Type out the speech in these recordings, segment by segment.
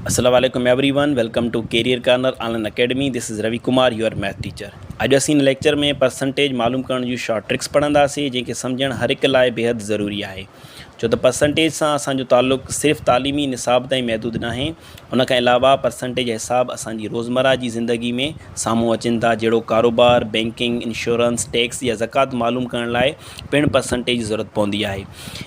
अस्सलाम वालेकुम everyone, welcome to career corner online academy. This is Ravi Kumar, your math teacher. अॼु असीं लेक्चर में परसेंटेज मालूम करण जूं शॉर्ट ट्रिक्स पढ़ंदासीं, जेके सम्झणु हर हिक लाइ बेहद ज़रूरी आहे। छो त परसेंटेज सां असांजो ताल्लुक़ सिर्फ़ु तालीमी निसाब ताईं महदूद न आहे। उन खां अलावा परसेंटेज हिसाब असांजी रोज़मर्रा जी ज़िंदगी में साम्हूं अचनि था, जहिड़ो कारोबार, बैंकिंग, इंश्योरेंस, टैक्स या ज़कात मालूम करण लाइ पिणु परसेंटेज जी ज़रूरत पवंदी आहे।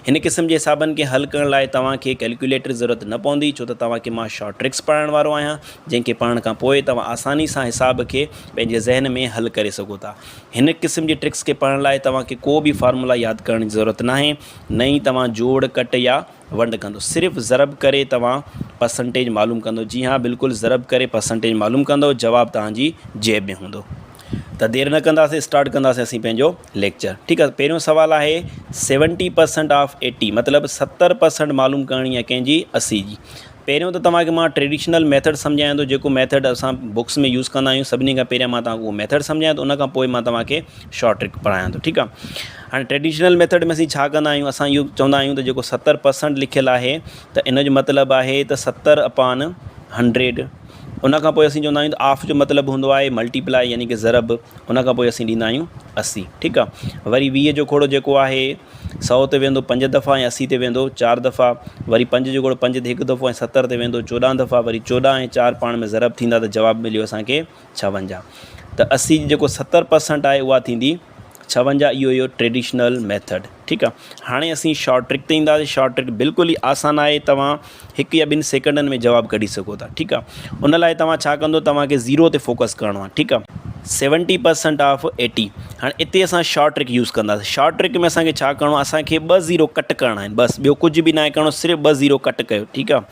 हिन क़िस्म जे हिसाबनि खे हल करण लाइ तव्हांखे कैलकुलेटर जी ज़रूरत न पवंदी, छो त तव्हांखे मां शॉर्ट ट्रिक्स पढ़ाइण वारो आहियां, जंहिंखे पढ़ण खां पोइ तव्हां आसानी सां हिसाब खे पंहिंजे ज़हन में हल करे सघो था। हिन क़िस्म जी ट्रिक्स खे पढ़ण लाइ तव्हांखे को बि फार्मूला यादि करण जी ज़रूरत न आहे, न ई तव्हां जोड़ कट या वंड कंदो, सिर्फ़ु ज़रब करे तव्हां परसेंटेज मालूम कंदो। जी हाँ, बिल्कुलु ज़रब करे परसेंटेज मालूम कंदो, जवाबु तव्हांजी जेब में हूंदो। त देरि न कंदासीं, स्टार्ट कंदासीं असीं पंहिंजो लेक्चर। ठीकु आहे। पहिरियों सुवालु आहे 70% ऑफ 80, मतिलबु 70% मालूम करणी आहे कंहिंजी 80 जी। पहिरियों त तव्हांखे मां ट्रेडिशनल मेथड सम्झायां थो, जेको मेथड असां बुक्स में यूज़ कंदा आहियूं। सभिनी खां पहिरियां मां तव्हांखे उहो मेथड सम्झायां थो, उन खां पोइ मां तव्हांखे शॉर्ट ट्रिक पढ़ायां थो। ठीकु आहे। हाणे ट्रेडिशनल मेथड में असीं छा कंदा आहियूं, असां इहो चवंदा आहियूं त जेको 70% लिखियलु आहे त इन जो मतिलबु आहे त 70/100। उन खां पोइ असीं चवंदा आहियूं त ऑफ जो मतिलबु हूंदो आहे मल्टीप्लाई, यानी कि ज़रब। उन खां पोइ असीं ॾींदा आहियूं 80। ठीकु आहे। वरी 20 जो खोड़ो जेको आहे 100 ते वेंदो 5 दफ़ा ऐं 80 ते वेंदो 4 दफ़ा। वरी 5 जो खोड़ो 5 ते 1 दफ़ो ऐं 70 ते वेंदो 14 दफ़ा। वरी 14 ऐं 4 पाण में ज़रब थींदा त जवाबु मिलियो असांखे 56। त 80 जेको 70% आहे उहा थींदी 56। इहो ट्रेडिशनल मेथड। ठीकु आहे। हाणे असीं शॉर्ट ट्रिक ते ईंदासीं। शॉर्ट ट्रिक बिल्कुलु ई आसान आहे, तव्हां 1 या 2 सेकंडनि में जवाबु कढी सघो था। ठीकु आहे। उन लाइ तव्हां छा कंदो, तव्हांखे ज़ीरो ते फोकस करिणो आहे। ठीकु आहे। 70% ऑफ 80। हाणे हिते असां शॉर्ट ट्रिक यूज़ कंदासीं। शॉर्ट ट्रिक में असांखे छा करिणो आहे, असांखे 2 ज़ीरो कट करणा आहिनि, बसि ॿियो कुझु बि न आहे करिणो, सिर्फ़ु 2 ज़ीरो कट कयो। ठीकु आहे।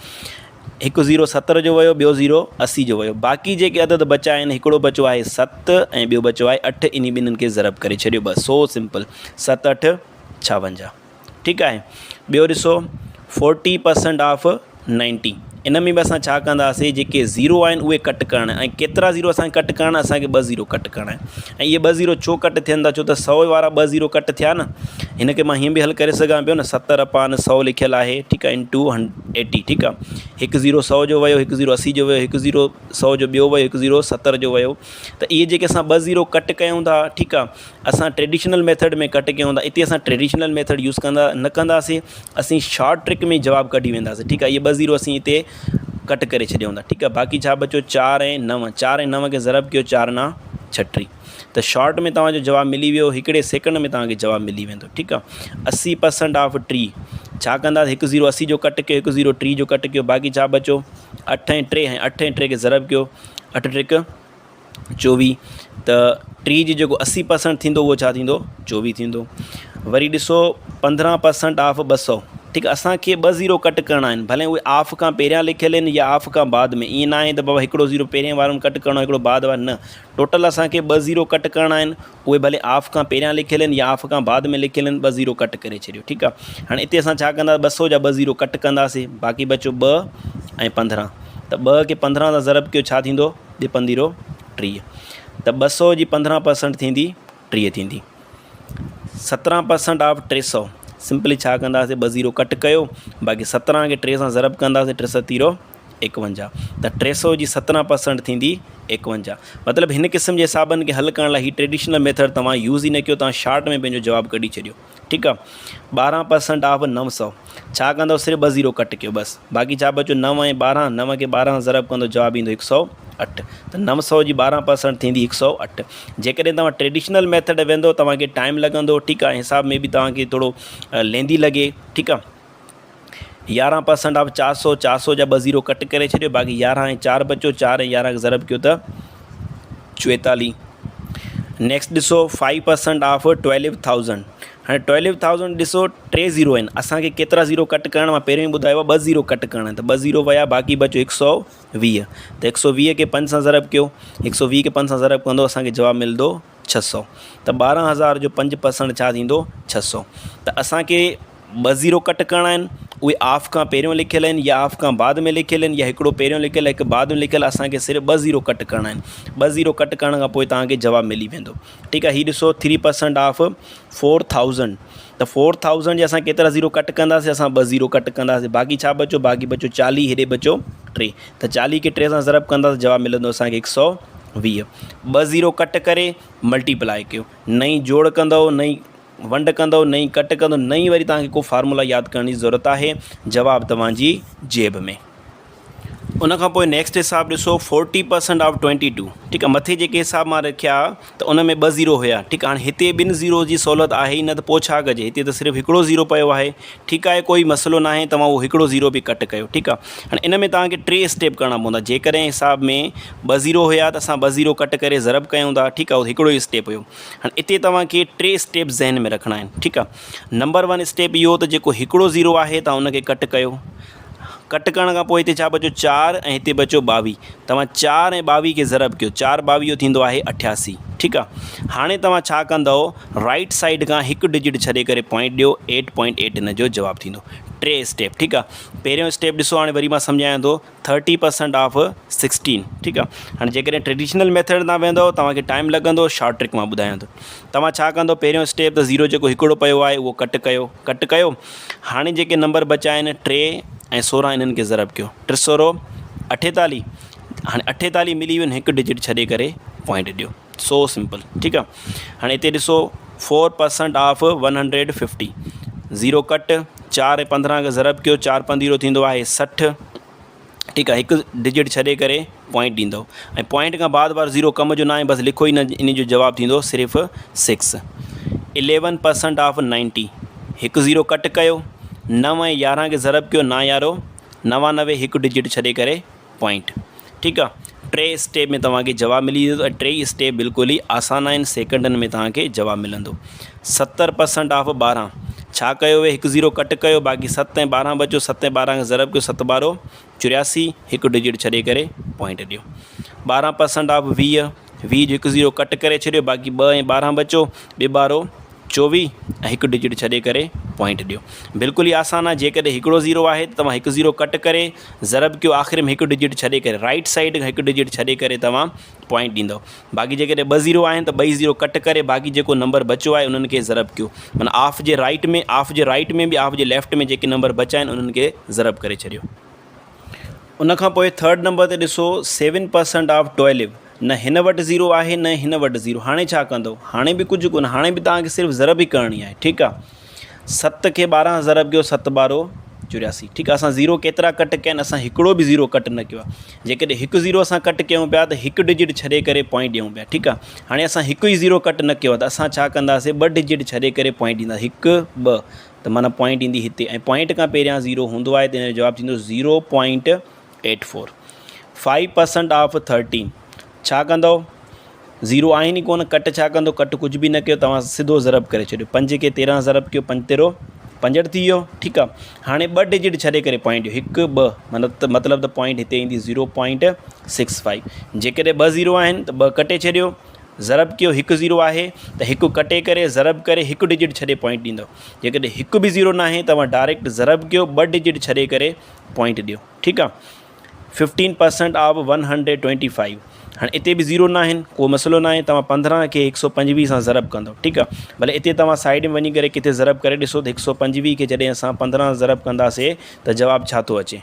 हिकु ज़ीरो 70 जो वियो, ॿियो ज़ीरो 80 जो वियो। बाक़ी जेके अदद बचा आहिनि, हिकिड़ो बचो आहे 7 ऐं ॿियो बचो आहे 8। इन ॿिन्हिनि खे ज़रब करे छॾियो, बसि सो सिंपल। 7 8 56। ठीकु आहे। ॿियो ॾिसो 40% ऑफ 90। इन में बि असां छा कंदासीं, जेके ज़ीरो आहिनि उहे कट करणा आहिनि। ऐं केतिरा ज़ीरो असांखे कट करणा, असांखे 2 ज़ीरो कट करणा आहिनि। ऐं इहे 2 ज़ीरो छो कट थियनि था, छो त 100 वारा 2 ज़ीरो कट थिया न। हिन खे मां हीअं बि हल करे सघां पियो न, 70/100 लिखियलु आहे। ठीकु आहे। इंटू 80। ठीकु आहे। 1 ज़ीरो 100 जो वियो, 1 ज़ीरो 80 जो वियो, 1 ज़ीरो 100 जो ॿियो वियो, 1 ज़ीरो 70 जो वियो। त इहे जेके असां 2 ज़ीरो कट कयूं था, ठीकु आहे, असां ट्रेडिशनल मेथड में कट कयूं था। हिते असां ट्रेडिशनल मेथड यूज़ कंदासीं, असीं शॉर्ट ट्रिक में जवाबु कढी वेंदासीं। ठीकु आहे। इहे 2 ज़ीरो असीं हिते कट करे छॾियूं था। ठीकु आहे। बाक़ी छा बचो 4 ऐं 9। 4 ऐं 9 खे ज़रब कयो, 4 9 36। त शॉर्ट में तव्हांजो जवाबु मिली वियो, हिकिड़े सेकंड में तव्हांखे जवाबु मिली वेंदो। ठीकु आहे। 80% ऑफ 3। छा कंदा, 1 ज़ीरो 80 जो कट कयो, 1 ज़ीरो 3 जो कट कयो, बाक़ी छा बचो 8 ऐं 3 ऐं 8 ऐं 3 खे ज़रब कयो, 8 3 24। त 3 जी जेको 80% थींदो उहो छा थींदो, 24 थींदो। वरी ॾिसो 15% ऑफ 200। ठीकु आहे। असांखे 2 ज़ीरो कट करणा आहिनि, भले उहे ऑफ खां पहिरियां लिखियल आहिनि या ऑफ खां बाद में। ईअं न आहे त बाबा हिकिड़ो ज़ीरो पहिरियों वारो कट करिणो, हिकिड़ो बाद वारो न। टोटल असांखे 2 ज़ीरो कट करणा आहिनि, उहे भले ऑफ खां पहिरियां लिखियल आहिनि या ऑफ खां बाद में लिखियल आहिनि। 2 ज़ीरो कट करे छॾियो। ठीकु आहे। हाणे हिते असां छा कंदा, 200 जा 2 ज़ीरो कट कंदासीं, बाक़ी बचो 2 ऐं 15। त 2 खे 15 सां ज़रब कयो, छा थींदो, 2 पंद्रहं 30। त 200 जी 15% थींदी 30 थींदी। 17% ऑफ 300। सिंपली छा कंदासीं, 2 ज़ीरो कट कयो, बाक़ी 17 खे 3 सां ज़रब कंदासीं, 3 30 51। त 300 जी 17% थींदी 51। मतिलबु हिन क़िस्म जे हिसाबनि खे हल करण लाइ ही ट्रेडिशनल मेथड तव्हां यूज़ ई न कयो, तव्हां शॉर्ट में पंहिंजो जवाबु कढी छॾियो। ठीकु आहे। 12% ऑफ 900। छा कंदव, सिर्फ़ु 2 ज़ीरो कट कयो, बसि बाक़ी छा बचो 9 ऐं 12। 9 खे 12 सां ज़रब कंदो, जवाबु ईंदो 108। त 900 जी 12% थींदी 108। जेकॾहिं तव्हां ट्रेडिशनल मेथड वेंदो, तव्हांखे टाइम लॻंदो। ठीकु आहे। हिसाब में बि तव्हांखे थोरो लेंदी लॻे। ठीकु आहे। 11% ऑफ 400। 400 जा 2 ज़ीरो कट करे छॾियो, बाक़ी 11 ऐं 4 बचो, 4 ऐं 11 खे ज़रब कयो त 44। नेक्स्ट ॾिसो 5% ऑफ 12,000। हाणे 12,000 ॾिसो 3 ज़ीरो आहिनि, असांखे केतिरा ज़ीरो कट करणा, मां पहिरियों ई ॿुधायो आहे 2 ज़ीरो कट करणा आहिनि। त 2 ज़ीरो विया, बाक़ी बचो 120। त 120 खे 5 सां ज़रब कयो, 120 खे 5 सां ज़रब कंदो, असांखे जवाबु मिलंदो 600। त 12,000 जो 5% छा थींदो, 600। त असांखे 2 ज़ीरो कट करणा आहिनि, उहे ऑफ खां पहिरियों लिखियल आहिनि या ऑफ खां बाद में लिखियल आहिनि या हिकिड़ो पहिरियों लिखियल आहे हिकु बाद में लिखियल आहे। असांखे सिर्फ़ु 2 ज़ीरो कट करणा आहिनि। 2 ज़ीरो कट करण खां पोइ तव्हांखे जवाबु मिली वेंदो। ठीकु आहे। हीअ ॾिसो 3% ऑफ 4000 त 4000 जे असां केतिरा ज़ीरो कट कंदासीं, असां 2 ज़ीरो कट कंदासीं। बाक़ी छा बचो, बाक़ी बचो 40, हेॾे बचो 3, त 40 खे 3 सां ज़रब कंदासीं, जवाबु मिलंदो असांखे 120। 2 ज़ीरो कट करे मल्टीप्लाई कयो, नई जोड़ कंदव, नई वंड कंदव, नई कट कंदव, नई वरी तव्हांखे को फार्मूला यादि करण जी ज़रूरत आहे। जवाबु तव्हांजी जेब में। उन खां पोइ नेक्स्ट हिसाब ॾिसो 40% ऑफ 22। ठीकु आहे। मथे जेके हिसाब मां रखिया त उन में 2 ज़ीरो हुया। ठीकु आहे। हाणे हिते 2 ज़ीरो जी सहूलियत आहे ई न, त पोइ छा कजे, हिते त सिर्फ़ु हिकिड़ो ज़ीरो पियो आहे। ठीकु आहे, कोई मसइलो न आहे, तव्हां उहो हिकिड़ो ज़ीरो बि कट कयो। ठीकु आहे। हाणे इन में तव्हांखे 3 स्टेप करणा पवंदा। जेकॾहिं हिसाब में 2 ज़ीरो हुया त असां 2 ज़ीरो कट करे ज़रब कयूं था। ठीकु आहे, उहो हिकिड़ो ई स्टेप हुयो। हाणे हिते तव्हांखे 3 स्टेप ज़हन में रखणा आहिनि। ठीकु आहे। नंबर 1 स्टेप इहो त जेको हिकिड़ो ज़ीरो आहे तव्हां उनखे कट कयो। कट करण खां पोइ हिते छा बचो 4 ऐं हिते बचो 22। तव्हां 4 ऐं 22 खे ज़रब कयो, 4 22 जो थींदो आहे 88। ठीकु आहे। हाणे तव्हां छा कंदव, राइट साइड खां हिकु डिजिट छॾे करे पॉइंट ॾियो, 8.8 हिन जो जवाबु थींदो। 3 स्टेप। ठीकु आहे। पहिरियों स्टेप ॾिसो, हाणे वरी मां सम्झायां थो, 30% ऑफ 16। ठीकु आहे। हाणे जेकॾहिं ट्रेडिशनल मेथड तव्हां वेंदव तव्हांखे टाइम लॻंदो, शॉर्ट ट्रिक मां ॿुधायां थो। तव्हां छा कंदो, पहिरियों स्टेप त ज़ीरो जेको हिकिड़ो पियो आहे उहो कट कयो। हाणे जेके नंबर बचा आहिनि 3 ऐं 16 इन्हनि खे ज़रब कयो, 3 16 48। हाणे 48 मिली वियो, हिकु डिजिट छॾे करे पॉइंट ॾियो। So simple. ठीकु आहे। हाणे हिते ॾिसो 4% ऑफ 150। ज़ीरो कट, 4 ऐं 15 खे ज़रब कयो, 4 15 थींदो आहे 60। ठीकु आहे। हिकु डिजिट छॾे करे पॉइंट ॾींदव ऐं पॉइंट खां बाद बार ज़ीरो कम जो न आहे, बसि लिखो ई न, इन जो जवाबु थींदो सिर्फ़ु 6। 11% ऑफ 90। हिकु ज़ीरो कट कयो, 9 ऐं 11 खे ज़रब कयो, 9 11 99, हिकु डिजिट छॾे करे पॉइंट। ठीकु आहे। 3 स्टेप में तव्हांखे जवाबु मिली वेंदो। 3 स्टेप बिल्कुलु ई आसान आहिनि, सेकंडनि में तव्हांखे जवाबु मिलंदो। 70% ऑफ 12। छा कयो वे, हिकु ज़ीरो कट कयो, बाक़ी 7 ऐं 12 बचो, 7 ऐं 12 खे ज़रब कयो, 7 12 84, हिकु डिजिट छॾे करे पॉइंट ॾियो। 12% ऑफ 20। 20 जो हिकु ज़ीरो कट करे छॾियो, बाक़ी 2 ऐं 12 बचो, 2 12 24 ऐं हिकु डिजिट छॾे करे पॉइंट ॾियो। बिल्कुलु ई आसान आहे। जेकॾहिं हिकिड़ो ज़ीरो आहे त तव्हां हिकु ज़ीरो कट करे ज़रब कयो, आख़िर में हिकु डिजिट छॾे करे राइट साइड खां हिकु डिजिट छॾे करे तव्हां पॉइंट ॾींदव। बाक़ी जेकॾहिं 2 ज़ीरो आहिनि त 2 ज़ीरो कट करे बाक़ी जेको नंबर बचियो आहे उन्हनि खे ज़रब कयो। माना ऑफ जे राइट में बि ऑफ जे लेफ़्ट में जेके नंबर बचा आहिनि उन्हनि खे ज़रब करे छॾियो। उनखां पोइ 3rd नंबर ते ॾिसो 7% ऑफ 12। न हिन वटि ज़ीरो आहे न हिन वटि ज़ीरो। हाणे छा कंदो, हाणे बि कुझु कोन, हाणे बि तव्हांखे सिर्फ़ु ज़रब ई करणी आहे। ठीकु आहे। 7 खे 12 ज़रब कयो, 7 12 84। ठीकु आहे। असां ज़ीरो केतिरा कट कया आहिनि, असां हिकिड़ो बि ज़ीरो कट न कयो आहे। जेकॾहिं हिकु ज़ीरो असां कट कयूं पिया त हिकु डिजिट छॾे करे पॉइंट ॾियूं पिया। ठीकु आहे। हाणे असां हिकु ई ज़ीरो कट न कयो आहे त असां छा कंदासीं, 2 डिजिट छॾे करे पॉइंट ॾींदासीं, 1 2, त माना पॉइंट ईंदी हिते ऐं पॉइंट खां पहिरियां ज़ीरो हूंदो आहे त हिन जो जवाबु थींदो 0.84। 5% ऑफ 13। छा कंदव, ज़ीरो आहिनि ई कोन, कट छा कंदो, कट कुझु बि न कयो, तव्हां सिधो ज़रब करे छॾियो। 5 खे 13 ज़रब कयो, 5 13 65 थी वियो। ठीकु आहे। हाणे 2 डिजिट छॾे करे पॉइंट ॾियो, 1 2, मतिलबु त पॉइंट हिते ईंदी 0.65। जेकॾहिं 2 ज़ीरो आहिनि त 2 कटे छॾियो, ज़रब कयो, 1 ज़ीरो आहे त 1 कटे करे ज़रब करे 1 डिजिट छॾे पॉइंट ॾींदव। जेकॾहिं 1 बि ज़ीरो न आहे तव्हां डायरेक्ट ज़रब कयो, 2 डिजिट छॾे करे पॉइंट ॾियो। ठीकु आहे। 15% ऑफ 125। हाणे हिते बि ज़ीरो न आहिनि, को मसइलो न आहे, तव्हां 15 खे 125 सां ज़रब कंदव। ठीकु आहे। भले हिते तव्हां साइड में वञी करे किथे ज़रब करे ॾिसो त 125 खे जॾहिं असां 15 ज़रब कंदासीं त जवाबु छा थो अचे।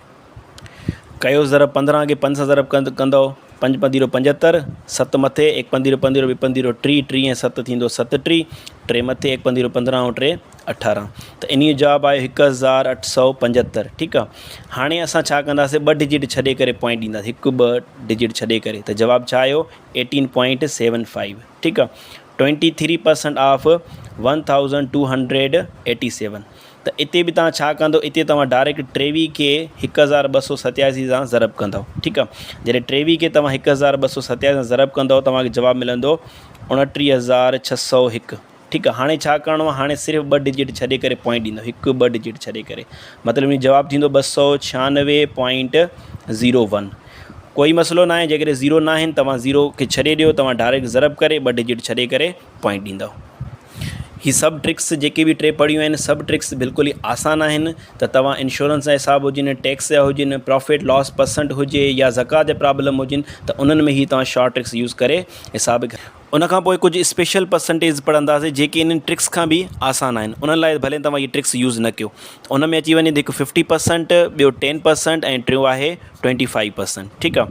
कयो ज़रब, 15 खे 5 सां ज़रब कंदव, 5 15 75, 7 मथे 1 15 15 2 15 3, 3 ऐं 7 थींदो 37, 3 मथे 1 15 15 ऐं 3 18, त इन जो जवाबु आहे 1875। ठीकु आहे। हाणे असां छा कंदासीं, 2 डिजिट छॾे करे पॉइंट ॾींदासीं, 1 2 डिजिट छॾे करे, त जवाबु छा आयो 18.75। ठीकु आहे। 23% ऑफ 1287। त हिते बि तव्हां छा कंदो, हिते तव्हां डायरेक्ट 23 खे 1287 सां ज़रब कंदव। ठीकु आहे। जॾहिं 23 खे तव्हां 1287 सां ज़रब कंदव तव्हांखे जवाबु मिलंदो 29601। ठीकु आहे। हाणे छा करिणो आहे, हाणे सिर्फ़ु 2 डिजिट छॾे करे पॉइंट ॾींदव, 1 2 डिजिट छॾे करे, मतिलबु इन जवाबु थींदो 296.01। कोई मसइलो न आहे। जेकॾहिं ज़ीरो न आहिनि तव्हां ज़ीरो खे छॾे ॾियो, तव्हां डायरेक्ट ज़रब करे 2 डिजिट छॾे करे पॉइंट ॾींदव। ही सभु ट्रिक्स जेके बि टे पढ़ियूं आहिनि सभु ट्रिक्स बिल्कुलु ई आसान आहिनि। त तव्हां इंश्योरेंस जा हिसाब हुजनि, टैक्स जा हुजनि, प्रॉफिट लॉस परसेंट हुजे या ज़कात जा प्रॉब्लम हुजनि, त उन्हनि में ही तव्हां शॉर्ट ट्रिक्स यूज़ करे हिसाब। उन खां पोइ कुझु स्पेशल परसेंटेज पढ़ंदासीं जेके इन्हनि ट्रिक्स खां बि आसान आहिनि। उन लाइ भले तव्हां इहे ट्रिक्स यूज़ न कयो। उन में अची वञे हिकु 50%, ॿियो 10% ऐं टियों आहे 25%। ठीकु आहे।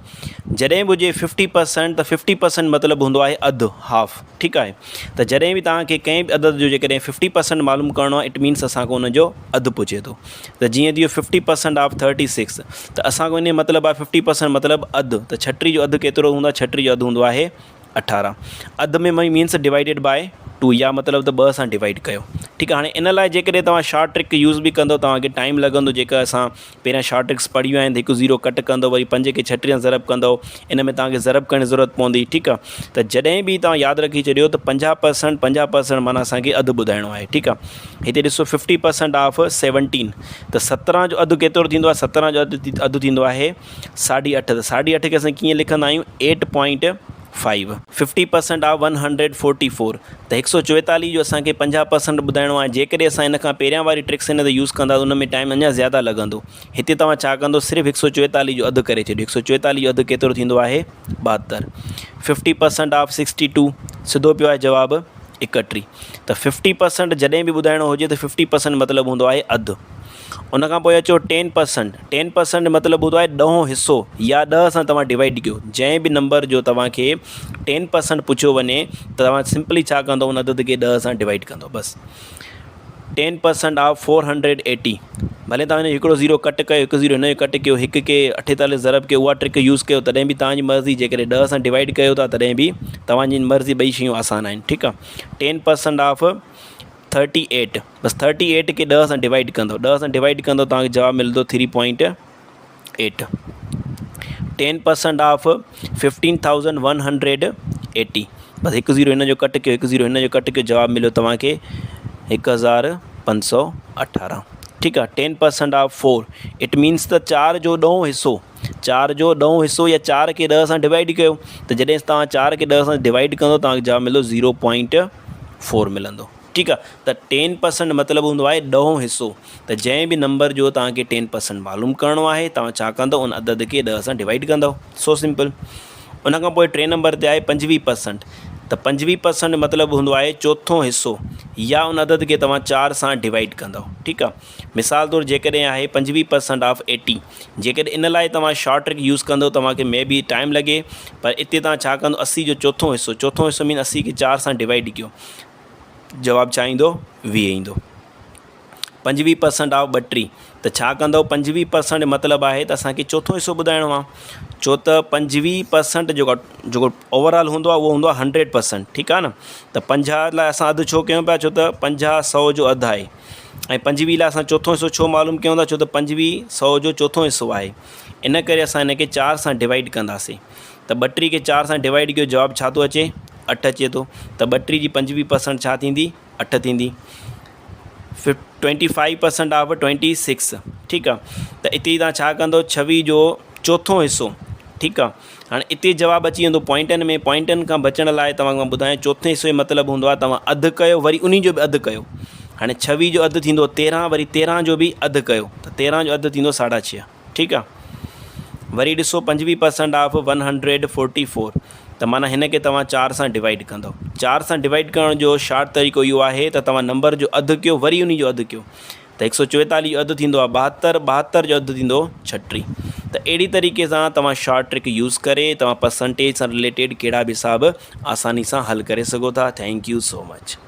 जॾहिं बि हुजे 50% त 50% मतिलबु हूंदो आहे अधु, हाफ। ठीकु आहे। त जॾहिं बि तव्हांखे कंहिं बि अदद जो जेकॾहिं 50% मालूम करिणो आहे, इट मीन्स असांखे उनजो अधु पुछे थो। त जीअं थियो 50% ऑफ 36, त असांखे इन जो मतिलबु आहे 50% मतिलबु अधु। त 36 जो अधु केतिरो हूंदो आहे? 36 जो अधु हूंदो आहे 18। अधु में मीन्स डिवाइडेड बाय 2, या मतिलबु त 2 सां डिवाइड कयो। ठीकु आहे। हाणे इन लाइ जेकॾहिं तव्हां शॉर्ट ट्रिक यूज़ बि कंदो, तव्हांखे टाइम लॻंदो। जेका असां पहिरियां शॉर्ट ट्रिक्स पढ़ियूं आहिनि, हिकु 0 कट कंदो, वरी 5 खे 36 सां ज़रब कंदो, इन में तव्हांखे ज़रब करण जी ज़रूरत पवंदी। ठीकु आहे। त जॾहिं बि तव्हां यादि रखी छॾियो त 50% माना असांखे अधु ॿुधाइणो आहे। ठीकु आहे। हिते ॾिसो 50% ऑफ 17, त 17 जो अधु केतिरो थींदो आहे? 17 जो अधु थींदो आहे 8.5। त 8.5 खे असां कीअं लिखंदा आहियूं? 8.5। 50% ऑफ 144, त 144 जो असांखे 50% ॿुधाइणो आहे। जेकॾहिं असां इन खां पहिरियां वारी ट्रिक्स हिन ते यूज़ कंदा त उन में टाइम अञा ज़्यादा लॻंदो। हिते तव्हां छा कंदो? सिर्फ़ु 144 जो अधु करे छॾियो। 144 जो अधु केतिरो थींदो आहे? 72। 50% ऑफ 62, सिधो पियो आहे जवाबु 31। त 50% जॾहिं बि ॿुधाइणो हुजे त 50% मतिलबु हूंदो आहे अधु। उन खां पोइ अचो 10%। 10% मतिलबु हूंदो आहे ॾहों हिसो, या 10 सां तव्हां डिवाइड कयो। जंहिं बि नंबर जो तव्हांखे 10% पुछियो वञे त तव्हां सिंपली छा कंदो? उन अदद खे 10 सां डिवाइड कंदो बस। 10% ऑफ 480, भले तव्हां हिकिड़ो 0 कट कयो, हिकु 0 हिन जो कट कयो, हिक खे 48 ज़रब कयो, उहा ट्रिक यूज़ कयो, तॾहिं बि तव्हांजी मर्ज़ी। जेकॾहिं 10 सां डिवाइड कयो था तॾहिं बि तव्हांजी मर्ज़ी, ॿई शयूं आसान आहिनि। ठीकु आहे। 10% ऑफ 38, बस 38 खे 10 सां डिवाइड कंदो, 10 सां डिवाइड कंदो, तव्हांखे जवाबु मिलंदो 3.8। 10% ऑफ 15,180, बस हिकु 0 हिन जो कट कयो, हिकु 0 हिन जो कट कयो, जवाबु मिलियो तव्हांखे 1518। ठीकु आहे। 10% ऑफ 4, इट मीन्स त 4 जो ॾहों हिसो, 4 जो ॾहों हिसो या 4 खे 10 सां डिवाइड कयो। त जॾहिं तव्हां 4 खे 10 सां डिवाइड कंदो, तव्हांखे जवाबु मिलंदो 0.4 मिलंदो। ठीकु आहे। त 10% मतिलबु हूंदो आहे ॾहों हिसो। त जंहिं बि नंबर जो तव्हांखे 10% मालूम करिणो आहे, तव्हां छा कंदो? उन अदद खे 10 सां डिवाइड कंदो। So simple. उन खां पोइ 3 नंबर ते आहे 25%। त 25% मतिलबु हूंदो आहे चोथों हिसो, या उन अदद खे तव्हां 4 सां डिवाइड कंदो। ठीकु आहे। मिसाल तौरु जेकॾहिं आहे 25% ऑफ 80, जेकॾहिं इन लाइ तव्हां शॉर्ट ट्रिक यूज़ कंदो, तव्हांखे मे बी टाइम लॻे, पर हिते तव्हां छा कंदो? 80 जो चोथों हिसो, चोथों हिसो मीन 80 खे 4 सां डिवाइड कयो, जवाबु छा ईंदो? 20 ईंदो। 25% ऑफ 32, त छा कंदो? 25% मतिलबु आहे त असांखे चोथों हिसो ॿुधाइणो आहे। छो त 25% जेको ओवरऑल हूंदो आहे उहो हूंदो आहे 100%। ठीकु आहे न। त 50 लाइ असां अधु छो कयूं पिया? छो त 50 100 जो अधु आहे, ऐं 25 लाइ असां चोथों हिसो छो मालूम कयूं था? छो त 25 100 जो चोथों हिसो आहे। इन करे असां हिन खे 4 सां डिवाइड कंदासीं। त 32 खे 4 सां डिवाइड कयो, जवाबु छा थो अचे? 8 अचे थो। त 32 जी 25% छा थींदी? 8 थींदी। 25% ऑफ 26। ठीकु आहे। त हिते तव्हां छा कंदो? 26 जो चोथों हिसो। ठीकु आहे। हाणे हिते जवाबु अची वेंदो पॉइंटनि में। पॉइंटनि खां बचण लाइ तव्हांखे मां ॿुधायां, चोथे हिसे जो मतिलबु हूंदो आहे तव्हां अधु कयो, वरी उन जो बि अधु कयो। हाणे 26 जो अधु थींदो 13, वरी 13 जो बि अधु कयो, त 13 जो अधु थींदो 6.5। ठीकु आहे। वरी ॾिसो 25% ऑफ 144, त माना हिन खे तव्हां 4 सां डिवाइड कंदो। 4 सां डिवाइड करण जो शॉर्ट तरीक़ो इहो आहे त तव्हां नंबर जो अधु कयो, वरी उन जो अधु कयो। त 144 जो अधु थींदो आहे 72, 72 जो अधु थींदो 36। त अहिड़ी तरीक़े सां तव्हां शॉर्ट ट्रिक यूज़ करे तव्हां परसेंटेज सां रिलेटेड कहिड़ा बि हिसाब आसानी सां हल करे सघो था। Thank you so much.